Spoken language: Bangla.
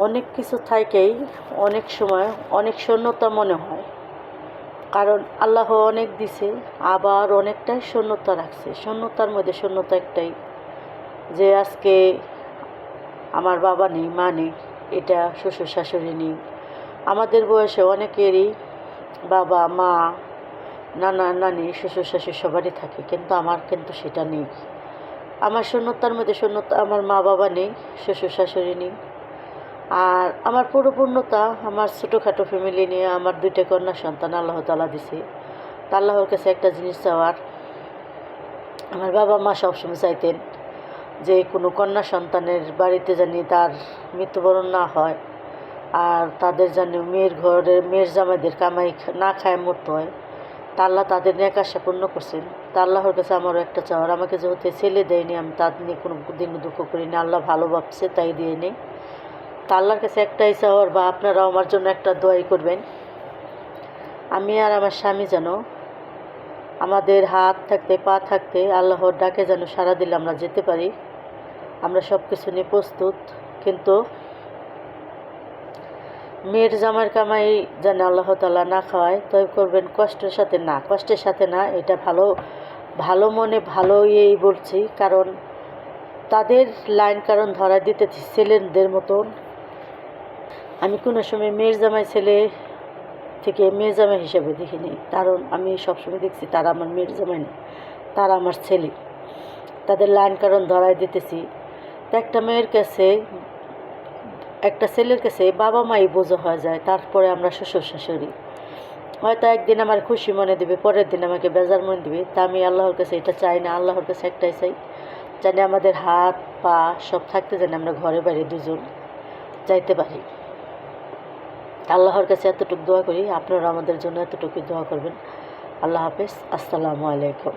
অনেক কিছু থাকেই অনেক সময় অনেক শূন্যতা মনে হয়, কারণ আল্লাহ অনেক দিছে, আবার অনেকটাই শূন্যতা রাখছে। শূন্যতার মধ্যে শূন্যতা একটাই, যে আজকে আমার বাবা নেই, মা নেই, এটা শ্বশুর শাশুড়ি নেই। আমাদের বয়সে অনেকেরই বাবা মা, নানা নানি, শ্বশুর শাশুড়ি সবারই থাকে, কিন্তু আমার কিন্তু সেটা নেই। আমার শূন্যতার মধ্যে শূন্যতা, আমার মা বাবা নেই, শ্বশুর শাশুড়ি নেই। আর আমার পরিপূর্ণতা আমার ছোটোখাটো ফ্যামিলি নিয়ে আমার 2টা কন্যা সন্তান আল্লাহ তাআলা দিছে। তা আল্লাহর কাছে একটা জিনিস চাওয়ার, আমার বাবা মা সবসময় চাইতেন যে কোনো কন্যা সন্তানের বাড়িতে জানি তার মৃত্যুবরণ না হয়, আর তাদের যেন মেয়ের জামাইদের কামাই না খায় মরতে হয়। তা আল্লাহ তাদের নেক আশা পূর্ণ করছেন। তা আল্লাহর কাছে আমারও একটা চাওয়ার, আমাকে যেহেতু ছেলে দেয়নি, আমি তার নিয়ে কোনো দিন দুঃখ করিনি, আল্লাহ ভালো ভাবছে তাই দিয়ে নেই। তা আল্লাহর কাছে একটাই চাওয়ার, বা আপনারাও আমার জন্য একটা দোয়াই করবেন, আমি আর আমার স্বামী যেন আমাদের হাত থাকতে পা থাকতে আল্লাহর ডাকে যেন সাড়া দিলে আমরা যেতে পারি। আমরা সব কিছু নিয়ে প্রস্তুত, কিন্তু মেয়ের জামার কামাই যেন আল্লাহ তাআলা না খাওয়ায়। তবে করবেন কষ্টের সাথে না, কষ্টের সাথে না, এটা ভালো মনে ভালোই বলছি, কারণ তাদের লাইন কারণ ধরা দিতেছি ছেলেদের মতন। আমি কোনো সময় মেয়ের জামাই ছেলে থেকে মেয়ের জামাই হিসেবে দেখিনি, কারণ আমি সবসময় দেখছি তারা আমার মেয়ের জামাই না, তারা আমার ছেলে। তাদের লাইন কারণ ধরাই দিতেছি। তো একটা মেয়ের কাছে, একটা ছেলের কাছে বাবা মাই বোঝা হয়ে যায়, তারপরে আমরা শ্বশুর শাশুড়ি। হয়তো একদিন আমার খুশি মনে দেবে, পরের দিন আমাকে বেজার মনে দেবে। তা আমি আল্লাহর কাছে এটা চাই না, আল্লাহর কাছে একটাই চাই, জানি আমাদের হাত পা সব থাকতে জানি আমরা ঘরে বাইরে দুজন যাইতে পারি। আল্লাহর কাছে এতটুকু দোয়া করি, আপনারা আমাদের জন্য এতটুকু দোয়া করবেন। আল্লাহ হাফেজ, আসসালামু আলাইকুম।